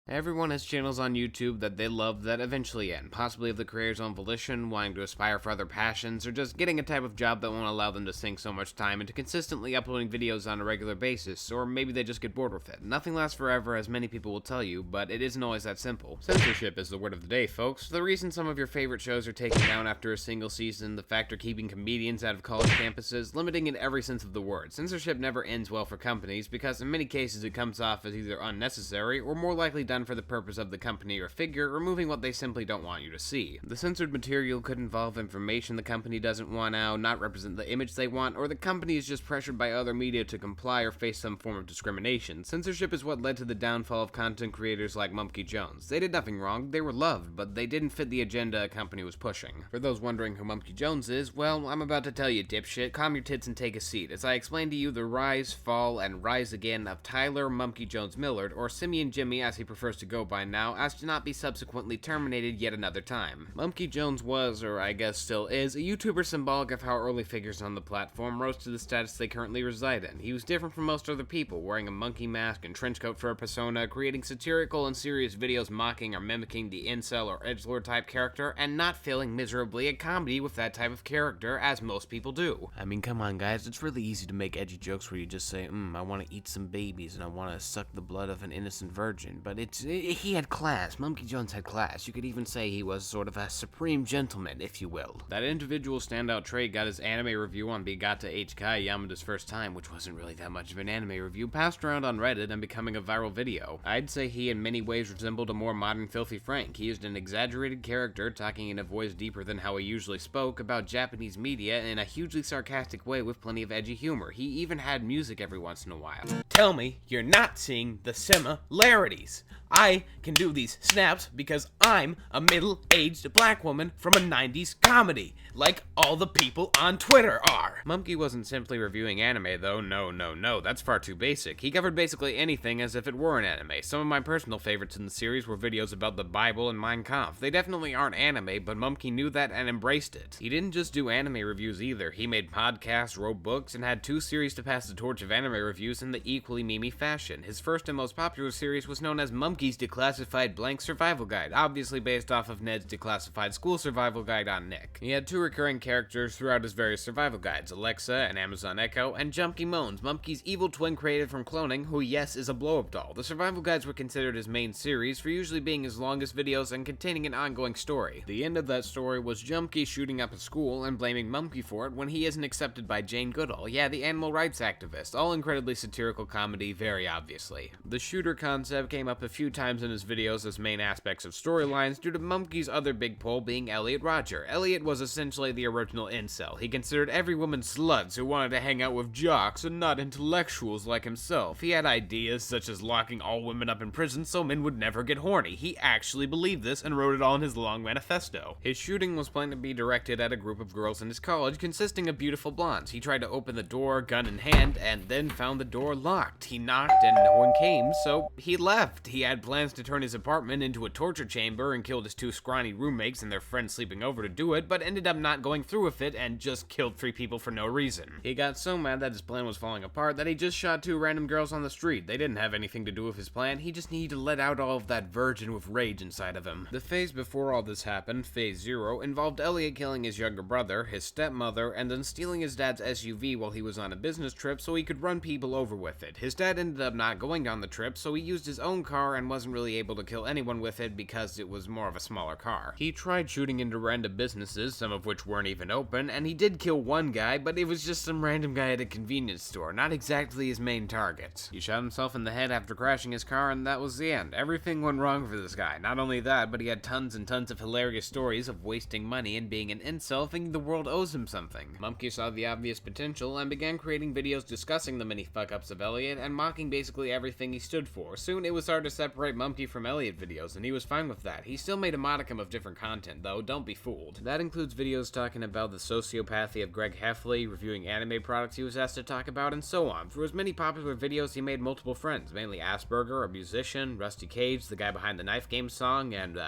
Everyone has channels on YouTube that they love that eventually end, possibly of the creator's own volition, wanting to aspire for other passions, or just getting a type of job that won't allow them to sink so much time into consistently uploading videos on a regular basis, or maybe they just get bored with it. Nothing lasts forever, as many people will tell you, but it isn't always that simple. Censorship is the word of the day, folks. The reason some of your favorite shows are taken down after a single season, the factor keeping comedians out of college campuses, limiting in every sense of the word. Censorship never ends well for companies, because in many cases it comes off as either unnecessary, or more likely done for the purpose of the company or figure, removing what they simply don't want you to see. The censored material could involve information the company doesn't want out, not represent the image they want, or the company is just pressured by other media to comply or face some form of discrimination. Censorship is what led to the downfall of content creators like Mumkey Jones. They did nothing wrong, they were loved, but they didn't fit the agenda a company was pushing. For those wondering who Mumkey Jones is, well, I'm about to tell you, dipshit. Calm your tits and take a seat, as I explain to you the rise, fall, and rise again of Tyler Mumkey Jones Millard, or Simeon Jimmy as he prefers to go by now, as to not be subsequently terminated yet another time. Mumkey Jones was, or I guess still is, a YouTuber symbolic of how early figures on the platform rose to the status they currently reside in. He was different from most other people, wearing a monkey mask and trench coat for a persona, creating satirical and serious videos mocking or mimicking the incel or edgelord type character, and not failing miserably at comedy with that type of character, as most people do. I mean, come on guys, it's really easy to make edgy jokes where you just say, I want to eat some babies and I want to suck the blood of an innocent virgin, but he had class. Mumkey Jones had class. You could even say he was sort of a supreme gentleman, if you will. That individual standout trait got his anime review on Begata H. Kai Yamada's first time, which wasn't really that much of an anime review, passed around on Reddit and becoming a viral video. I'd say he in many ways resembled a more modern Filthy Frank. He used an exaggerated character, talking in a voice deeper than how he usually spoke, about Japanese media in a hugely sarcastic way with plenty of edgy humor. He even had music every once in a while. Tell me you're not seeing the similarities. I can do these snaps because I'm a middle-aged black woman from a 90s comedy, like all the people on Twitter are. Mumkey wasn't simply reviewing anime though, no, that's far too basic. He covered basically anything as if it were an anime. Some of my personal favorites in the series were videos about the Bible and Mein Kampf. They definitely aren't anime, but Mumkey knew that and embraced it. He didn't just do anime reviews either. He made podcasts, wrote books, and had 2 series to pass the torch of anime reviews in the equally memey fashion. His first and most popular series was known as Mumkey's Declassified Blank Survival Guide, obviously based off of Ned's Declassified School Survival Guide on Nick. He had 2 recurring characters throughout his various survival guides, Alexa, an Amazon Echo, and Jumpy Moans, Mumkey's evil twin created from cloning, who yes is a blow-up doll. The survival guides were considered his main series for usually being his longest videos and containing an ongoing story. The end of that story was Jumpy shooting up a school and blaming Mumkey for it when he isn't accepted by Jane Goodall, yeah, the animal rights activist, all incredibly satirical comedy, very obviously. The shooter concept came up a few times in his videos as main aspects of storylines due to Mumkey's other big pull being Elliot Rodger. Elliot was essentially the original incel. He considered every woman sluts who wanted to hang out with jocks and not intellectuals like himself. He had ideas such as locking all women up in prison so men would never get horny. He actually believed this and wrote it all in his long manifesto. His shooting was planned to be directed at a group of girls in his college consisting of beautiful blondes. He tried to open the door, gun in hand, and then found the door locked. He knocked and no one came, so he left. He had plans to turn his apartment into a torture chamber and killed his 2 scrawny roommates and their friends sleeping over to do it, but ended up not going through with it and just killed 3 people for no reason. He got so mad that his plan was falling apart that he just shot 2 random girls on the street. They didn't have anything to do with his plan, he just needed to let out all of that virgin with rage inside of him. The phase before all this happened, phase 0, involved Elliot killing his younger brother, his stepmother, and then stealing his dad's SUV while he was on a business trip so he could run people over with it. His dad ended up not going on the trip, so he used his own car and wasn't really able to kill anyone with it because it was more of a smaller car. He tried shooting into random businesses, some of which weren't even open, and he did kill one guy, but it was just some random guy at a convenience store, not exactly his main target. He shot himself in the head after crashing his car, and that was the end. Everything went wrong for this guy. Not only that, but he had tons and tons of hilarious stories of wasting money and being an incel, thinking the world owes him something. Mumkey saw the obvious potential and began creating videos discussing the many fuck-ups of Elliot and mocking basically everything he stood for. Soon it was hard to separate Mumkey from Elliot videos, and he was fine with that. He still made a modicum of different content, though, don't be fooled. That includes videos talking about the sociopathy of Greg Heffley, reviewing anime products he was asked to talk about, and so on. Through his many popular videos, he made multiple friends, mainly Asperger, a musician, Rusty Cage, the guy behind the Knife Game song, and,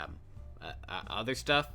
other stuff.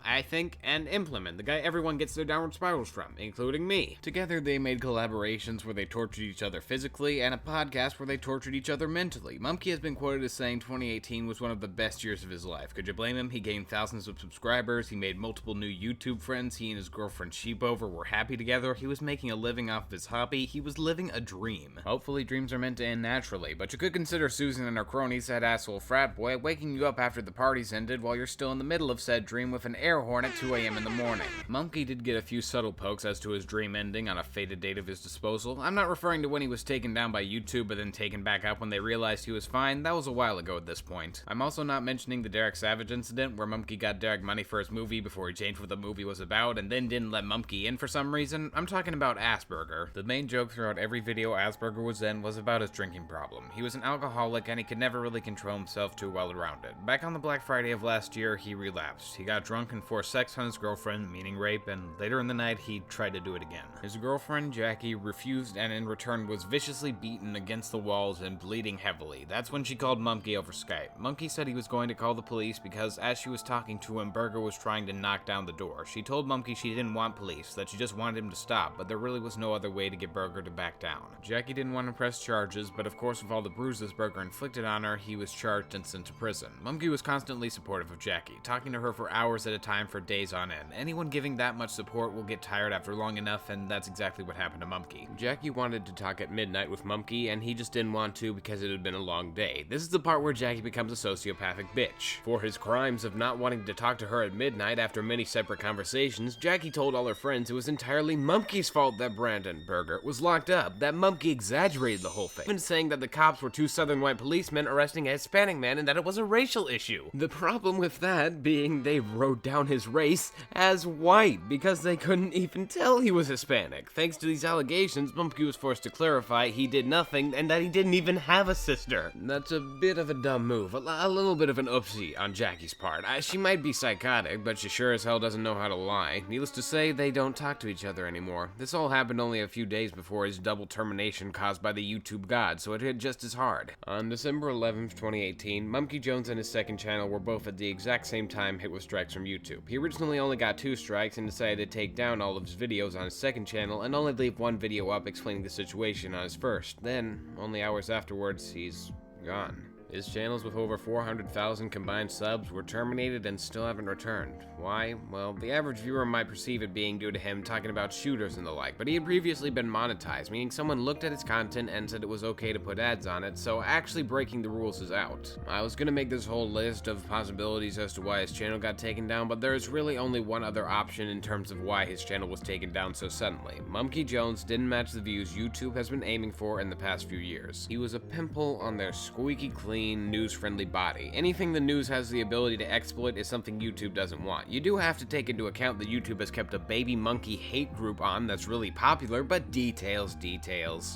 I think, and implement, the guy everyone gets their downward spirals from, including me. Together, they made collaborations where they tortured each other physically, and a podcast where they tortured each other mentally. Mumkey has been quoted as saying 2018 was one of the best years of his life. Could you blame him? He gained thousands of subscribers, he made multiple new YouTube friends, he and his girlfriend Sheepover were happy together, he was making a living off of his hobby, he was living a dream. Hopefully dreams are meant to end naturally, but you could consider Susan and her cronies, that asshole frat boy, waking you up after the party's ended while you're still in the middle of said dream with an air horn at 2 a.m. in the morning. Mumkey did get a few subtle pokes as to his dream ending on a fated date of his disposal. I'm not referring to when he was taken down by YouTube but then taken back up when they realized he was fine. That was a while ago at this point. I'm also not mentioning the Derek Savage incident where Mumkey got Derek money for his movie before he changed what the movie was about and then didn't let Mumkey in for some reason. I'm talking about Asperger. The main joke throughout every video Asperger was in was about his drinking problem. He was an alcoholic and he could never really control himself too well around it. Back on the Black Friday of last year, he relapsed. He got drunk and forced sex on his girlfriend, meaning rape, and later in the night, he tried to do it again. His girlfriend, Jackie, refused and in return was viciously beaten against the walls and bleeding heavily. That's when she called Mumkey over Skype. Mumkey said he was going to call the police because as she was talking to him, Berger was trying to knock down the door. She told Mumkey she didn't want police, that she just wanted him to stop, but there really was no other way to get Berger to back down. Jackie didn't want to press charges, but of course with all the bruises Berger inflicted on her, he was charged and sent to prison. Mumkey was constantly supportive of Jackie, talking to her for hours at a time for days on end. Anyone giving that much support will get tired after long enough, and that's exactly what happened to Mumkey. Jackie wanted to talk at midnight with Mumkey, and he just didn't want to because it had been a long day. This is the part where Jackie becomes a sociopathic bitch. For his crimes of not wanting to talk to her at midnight after many separate conversations, Jackie told all her friends it was entirely Mumkey's fault that Brandon Berger was locked up, that Mumkey exaggerated the whole thing, even saying that the cops were two southern white policemen arresting a Hispanic man and that it was a racial issue. The problem with that being they wrote down his race as white because they couldn't even tell he was Hispanic. Thanks to these allegations, Mumkey was forced to clarify he did nothing and that he didn't even have a sister. That's a bit of a dumb move, a little bit of an oopsie on Jackie's part. She might be psychotic, but she sure as hell doesn't know how to lie. Needless to say, they don't talk to each other anymore. This all happened only a few days before his double termination caused by the YouTube god, so it hit just as hard. On December 11th, 2018, Mumkey Jones and his second channel were both at the exact same time hit with strikes from YouTube. He originally only got 2 strikes and decided to take down all of his videos on his second channel and only leave 1 video up explaining the situation on his first. Then, only hours afterwards, he's gone. His channels with over 400,000 combined subs were terminated and still haven't returned. Why? Well, the average viewer might perceive it being due to him talking about shooters and the like, but he had previously been monetized, meaning someone looked at his content and said it was okay to put ads on it, so actually breaking the rules is out. I was gonna make this whole list of possibilities as to why his channel got taken down, but there is really only one other option in terms of why his channel was taken down so suddenly. Mumkey Jones didn't match the views YouTube has been aiming for in the past few years. He was a pimple on their squeaky clean, news-friendly body. Anything the news has the ability to exploit is something YouTube doesn't want. You do have to take into account that YouTube has kept a baby monkey hate group on that's really popular, but details.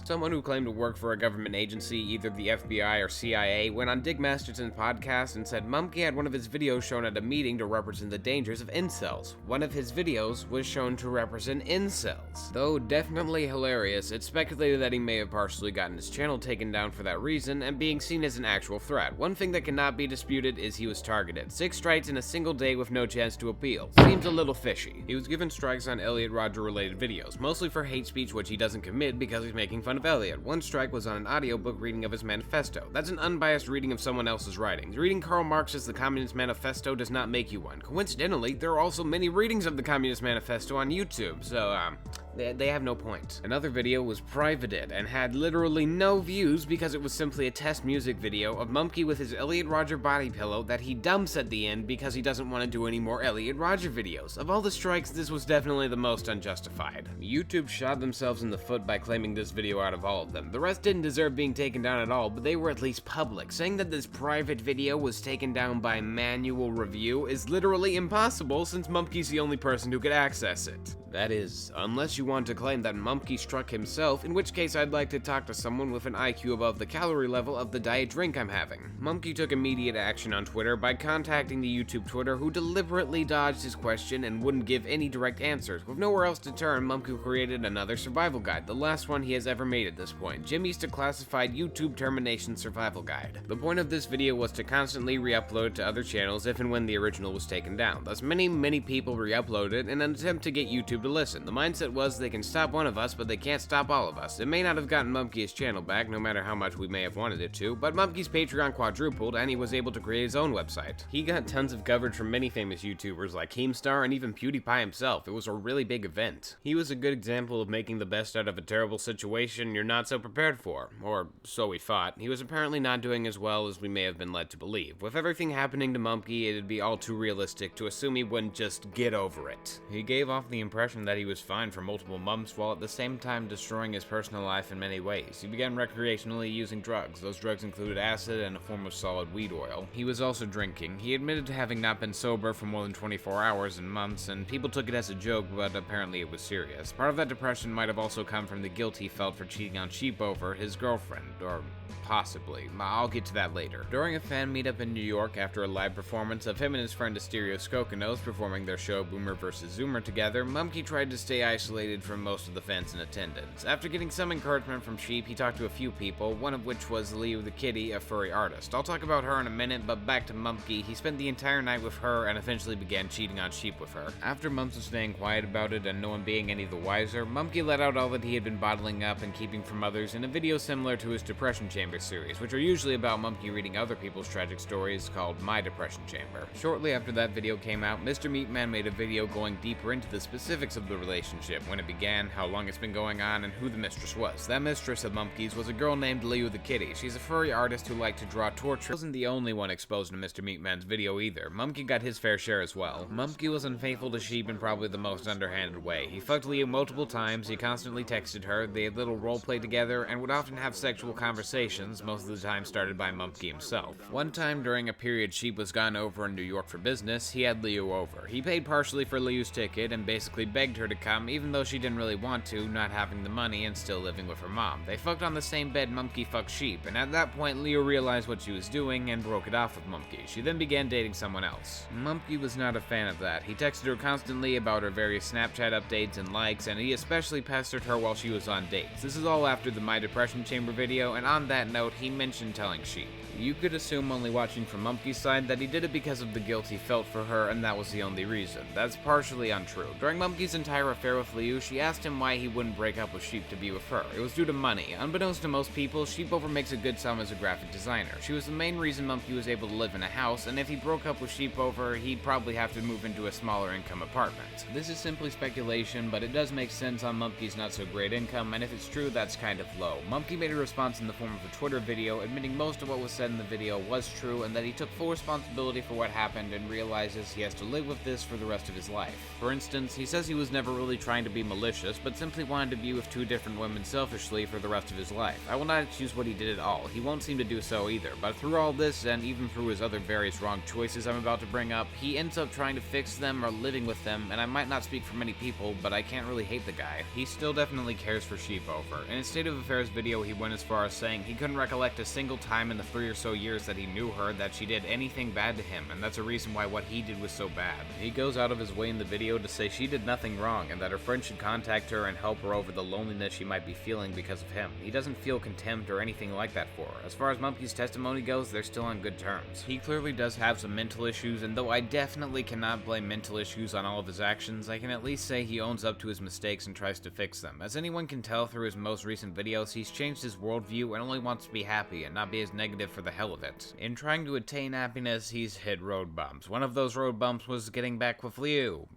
Someone who claimed to work for a government agency, either the FBI or CIA, went on Dick Masterson's podcast and said Mumkey had one of his videos shown at a meeting to represent the dangers of incels. One of his videos was shown to represent incels. Though definitely hilarious, it's speculated that he may have partially gotten his channel taken down for that reason and being seen as an actual threat. One thing that cannot be disputed is he was targeted. 6 strikes in a single day with no chance to appeal. Seems a little fishy. He was given strikes on Elliot Rodger related videos, mostly for hate speech which he doesn't commit because he's making fun of Elliot. 1 strike was on an audiobook reading of his manifesto. That's an unbiased reading of someone else's writings. Reading Karl Marx's The Communist Manifesto does not make you one. Coincidentally, there are also many readings of the Communist Manifesto on YouTube, so they have no point. Another video was privated and had literally no views because it was simply a test music video of Mumkey with his Elliot Rodger body pillow that he dumps at the end because he doesn't want to do any more Elliot Rodger videos. Of all the strikes, this was definitely the most unjustified. YouTube shot themselves in the foot by claiming this video out of all of them. The rest didn't deserve being taken down at all, but they were at least public. Saying that this private video was taken down by manual review is literally impossible since Mumkey's the only person who could access it. That is, unless you want to claim that Mumkey struck himself, in which case I'd like to talk to someone with an IQ above the calorie level of the diet drink I'm having. Mumkey took immediate action on Twitter by contacting the YouTube Twitter, who deliberately dodged his question and wouldn't give any direct answers. With nowhere else to turn, Mumkey created another survival guide, the last one he has ever made at this point. Jimmy's Declassified YouTube Termination Survival Guide. The point of this video was to constantly re-upload to other channels if and when the original was taken down. Thus many people re-uploaded it in an attempt to get YouTube to listen. The mindset was they can stop one of us, but they can't stop all of us. It may not have gotten Mumkey his channel back, no matter how much we may have wanted it to, but Mumkey's Patreon quadrupled and he was able to create his own website. He got tons of coverage from many famous YouTubers like Keemstar and even PewDiePie himself. It was a really big event. He was a good example of making the best out of a terrible situation you're not so prepared for. Or so we thought. He was apparently not doing as well as we may have been led to believe. With everything happening to Mumkey, it'd be all too realistic to assume he wouldn't just get over it. He gave off the impression that he was fine for multiple months while at the same time destroying his personal life in many ways. He began recreationally using drugs. Those drugs included acid and a form of solid weed oil. He was also drinking. He admitted to having not been sober for more than 24 hours in months, and people took it as a joke, but apparently it was serious. Part of that depression might have also come from the guilt he felt for cheating on Sheep over his girlfriend, or possibly. I'll get to that later. During a fan meetup in New York after a live performance of him and his friend Asterio Skokonos performing their show Boomer vs. Zoomer together, Mumkey tried to stay isolated from most of the fans in attendance. After getting some encouragement from Sheep, he talked to a few people, one of which was Leo the Kitty, a furry artist. I'll talk about her in a minute, but back to Mumkey. He spent the entire night with her and eventually began cheating on Sheep with her. After months of staying quiet about it and no one being any the wiser, Mumkey let out all that he had been bottling up and keeping from others in a video similar to his Depression Chamber series, which are usually about Mumkey reading other people's tragic stories called My Depression Chamber. Shortly after that video came out, Mr.MeatMan made a video going deeper into the specifics of the relationship, when it began, how long it's been going on, and who the mistress was. That mistress of Mumkey's was a girl named Leo the Kitty. She's a furry artist who liked to draw torture. She wasn't the only one exposed in Mr.MeatMan's video either. Mumkey got his fair share as well. Mumkey was unfaithful to Sheep in probably the most underhanded way. He fucked Leo multiple times, he constantly texted her, they had little roleplay together, and would often have sexual conversations, most of the time started by Mumkey himself. One time during a period Sheep was gone over in New York for business, he had Leo over. He paid partially for Leo's ticket and basically begged her to come even though she didn't really want to, not having the money and still living with her mom. They fucked on the same bed Mumkey fucked Sheep, and at that point Leo realized what she was doing and broke it off with Mumkey. She then began dating someone else. Mumkey was not a fan of that. He texted her constantly about her various Snapchat updates and likes, and he especially pestered her while she was on dates. This is all after the My Depression Chamber video, and on that note, he mentioned telling Sheep. You could assume, only watching from Mumkey's side, that he did it because of the guilt he felt for her and that was the only reason. That's partially untrue. During Mumkey's entire affair with Liu, she asked him why he wouldn't break up with Sheep to be with her. It was due to money. Unbeknownst to most people, Sheepover makes a good sum as a graphic designer. She was the main reason Mumkey was able to live in a house, and if he broke up with Sheepover, he'd probably have to move into a smaller income apartment. This is simply speculation, but it does make sense on Mumkey's not so great income, and if it's true, that's kind of low. Mumkey made a response in the form of a Twitter video, admitting most of what was said in the video was true, and that he took full responsibility for what happened and realizes he has to live with this for the rest of his life. For instance, he says he was never really trying to be malicious, but simply wanted to be with two different women selfishly for the rest of his life. I will not excuse what he did at all. He won't seem to do so either, but through all this, and even through his other various wrong choices I'm about to bring up, he ends up trying to fix them or living with them, and I might not speak for many people, but I can't really hate the guy. He still definitely cares for Sheepover. In his State of Affairs video, he went as far as saying he couldn't recollect a single time in the 3 or so years that he knew her that she did anything bad to him, and that's a reason why what he did was so bad. He goes out of his way in the video to say she did nothing wrong, and that her friend should contact her and help her over the loneliness she might be feeling because of him. He doesn't feel contempt or anything like that for her. As far as Mumkey's testimony goes, they're still on good terms. He clearly does have some mental issues, and though I definitely cannot blame mental issues on all of his actions, I can at least say he owns up to his mistakes and tries to fix them. As anyone can tell through his most recent videos, he's changed his worldview and only wants to be happy and not be as negative for the hell of it. In trying to attain happiness, he's hit road bumps. One of those road bumps was getting back with Liu,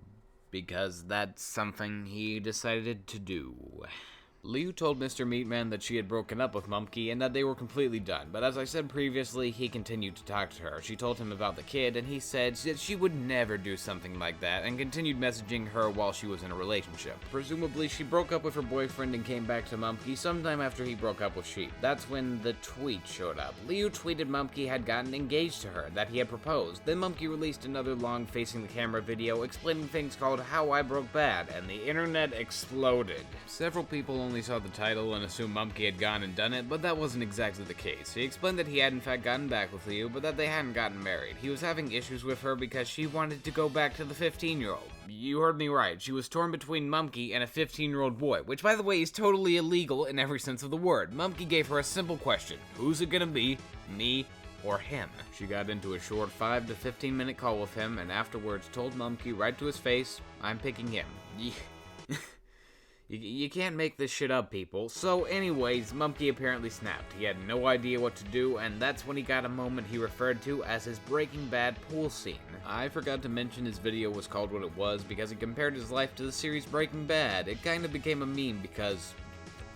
because that's something he decided to do. Liu told Mr.MeatMan that she had broken up with Mumkey and that they were completely done, but as I said previously, he continued to talk to her. She told him about the kid, and he said that she would never do something like that, and continued messaging her while she was in a relationship. Presumably, she broke up with her boyfriend and came back to Mumkey sometime after he broke up with Sheep. That's when the tweet showed up. Liu tweeted Mumkey had gotten engaged to her, that he had proposed. Then Mumkey released another long facing-the-camera video explaining things called How I Broke Bad, and the internet exploded. Several people only saw the title and assumed Mumkey had gone and done it, but that wasn't exactly the case. He explained that he had in fact gotten back with Liu, but that they hadn't gotten married. He was having issues with her because she wanted to go back to the 15-year-old. You heard me right. She was torn between Mumkey and a 15-year-old boy, which by the way is totally illegal in every sense of the word. Mumkey gave her a simple question. Who's it gonna be? Me or him? She got into a short 5 to 15 minute call with him and afterwards told Mumkey right to his face, I'm picking him. You can't make this shit up, people. So anyways, Mumkey apparently snapped. He had no idea what to do, and that's when he got a moment he referred to as his Breaking Bad pool scene. I forgot to mention his video was called what it was because it compared his life to the series Breaking Bad. It kind of became a meme because...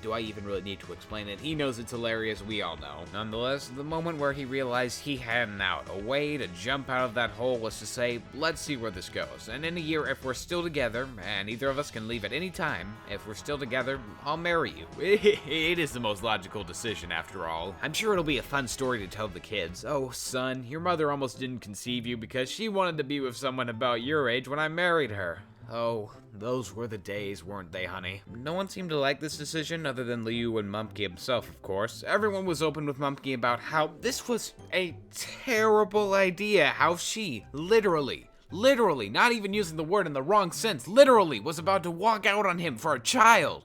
do I even really need to explain it? He knows it's hilarious, we all know. Nonetheless, the moment where he realized he had an out, a way to jump out of that hole was to say, let's see where this goes. And in a year, if we're still together, and either of us can leave at any time, if we're still together, I'll marry you. It is the most logical decision, after all. I'm sure it'll be a fun story to tell the kids. Oh, son, your mother almost didn't conceive you because she wanted to be with someone about your age when I married her. Oh, those were the days, weren't they, honey? No one seemed to like this decision other than Liu and Mumkey himself, of course. Everyone was open with Mumkey about how this was a terrible idea, how she, literally, not even using the word in the wrong sense, literally was about to walk out on him for a child.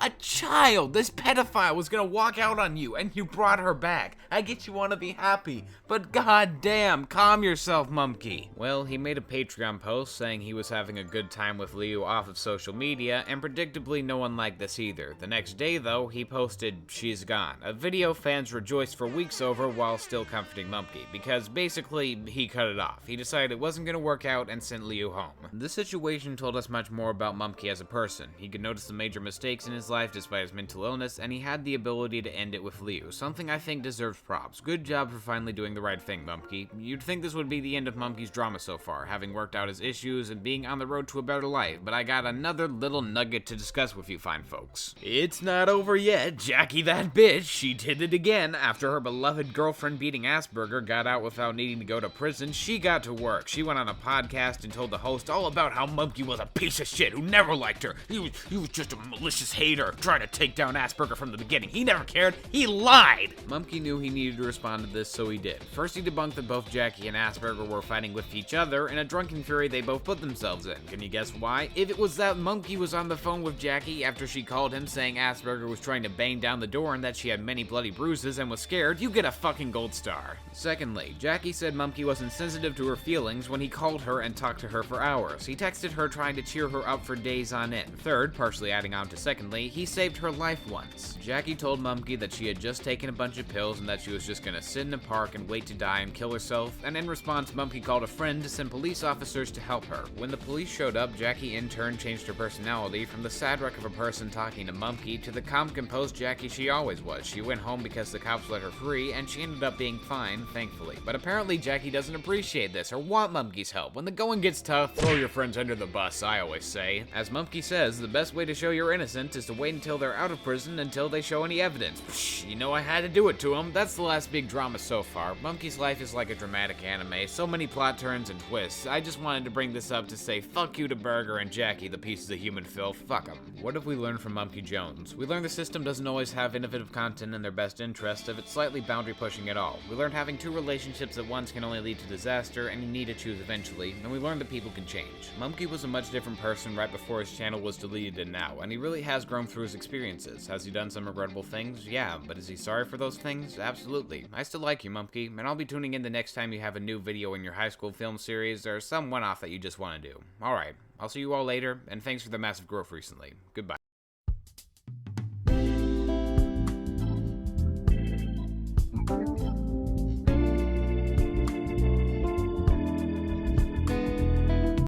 A child! This pedophile was gonna walk out on you, and you brought her back. I get you want to be happy, but goddamn, calm yourself, Mumkey. Well, he made a Patreon post saying he was having a good time with Liu off of social media, and predictably no one liked this either. The next day, though, he posted, "She's gone," a video fans rejoiced for weeks over while still comforting Mumkey, because basically, he cut it off. He decided it wasn't gonna work out and sent Liu home. This situation told us much more about Mumkey as a person. He could notice the major mistakes in his life despite his mental illness, and he had the ability to end it with Liu, something I think deserves props. Good job for finally doing the right thing, Mumkey. You'd think this would be the end of Mumkey's drama so far, having worked out his issues and being on the road to a better life, but I got another little nugget to discuss with you fine folks. It's not over yet. Jackie that bitch, she did it again. After her beloved girlfriend beating Asperger got out without needing to go to prison, she got to work. She went on a podcast and told the host all about how Mumkey was a piece of shit who never liked her. He was just a malicious hater, trying to take down Asperger from the beginning. He never cared. He lied. Mumkey knew he needed to respond to this, so he did. First, he debunked that both Jackie and Asperger were fighting with each other. In a drunken fury they both put themselves in. Can you guess why? If it was that Mumkey was on the phone with Jackie after she called him saying Asperger was trying to bang down the door and that she had many bloody bruises and was scared, you get a fucking gold star. Secondly, Jackie said Mumkey was insensitive to her feelings when he called her and talked to her for hours. He texted her trying to cheer her up for days on end. Third, partially adding on to secondly, he saved her life once. Jackie told Mumkey that she had just taken a bunch of pills and that she was just gonna sit in a park and wait to die and kill herself, and in response Mumkey called a friend to send police officers to help her. When the police showed up, Jackie in turn changed her personality from the sad wreck of a person talking to Mumkey to the calm, composed Jackie she always was. She went home because the cops let her free, and she ended up being fine, thankfully. But apparently Jackie doesn't appreciate this or want Mumkey's help. When the going gets tough, throw your friends under the bus, I always say. As Mumkey says, the best way to show you're innocent is to wait until they're out of prison until they show any evidence. Psh, you know I had to do it to him. That's the last big drama so far. Mumkey's life is like a dramatic anime. So many plot turns and twists. I just wanted to bring this up to say fuck you to Burger and Jackie, the pieces of human filth. Fuck them. What have we learned from Mumkey Jones? We learned the system doesn't always have innovative content in their best interest if it's slightly boundary pushing at all. We learned having two relationships at once can only lead to disaster and you need to choose eventually, and we learned that people can change. Mumkey was a much different person right before his channel was deleted and now, and he really has grown through his experiences. Has he done some regrettable things? Yeah, but is he sorry for those things? Absolutely. I still like you, Mumkey, and I'll be tuning in the next time you have a new video in your high school film series or some one-off that you just want to do. Alright, I'll see you all later, and thanks for the massive growth recently. Goodbye.